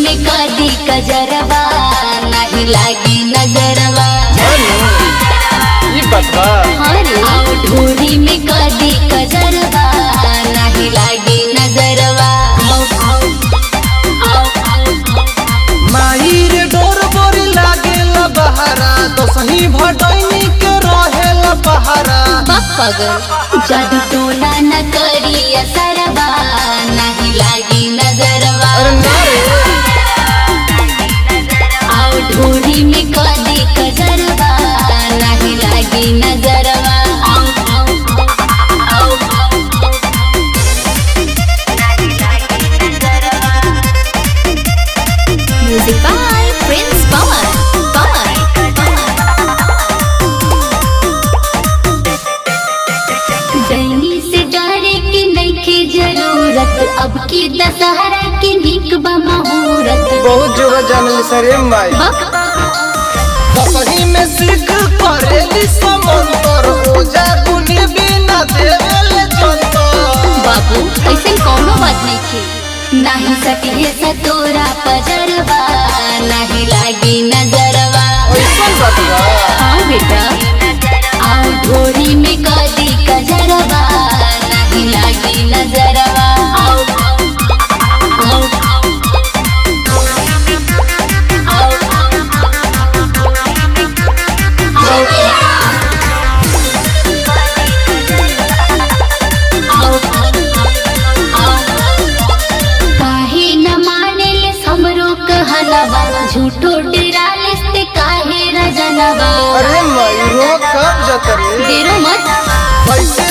में कदी कजरवा नहीं लागी नजरवा। आओ ढोरी में कदी कजरवा नहीं लागी नजरवा। माही रे डोर बोरी लागेला बहारा तो सही भटैनी के रहेला बहारा। पगल जादू टोना न करी असरवा नहीं लागी नजरवा। आओ ढोरी में कदी कजरवा नहीं लागी नजरवा। म्यूजिक बाय प्रिंस पवन। दैनी से डरे की नइखे जरूरत अब की दशहरा के निक बा मुहूर्त। बहुत जोरा जानली सरे माई सही में सिख करेली समंदर हो जा गुनी बिना देवेले जंतर। बाबू ऐसे कोनो बात नहीं थी नहीं सके सतोरा पजरवा नहीं लागी नजरवा। हाँ बेटा आओ ढोरी में कदी कजरवा नहीं लागी नजरवा। काहे न माने ले हमरो कहलवा झूठो डेराले से काहे रजनवा। अरे माई रो कब जतरे देरो मत पैसे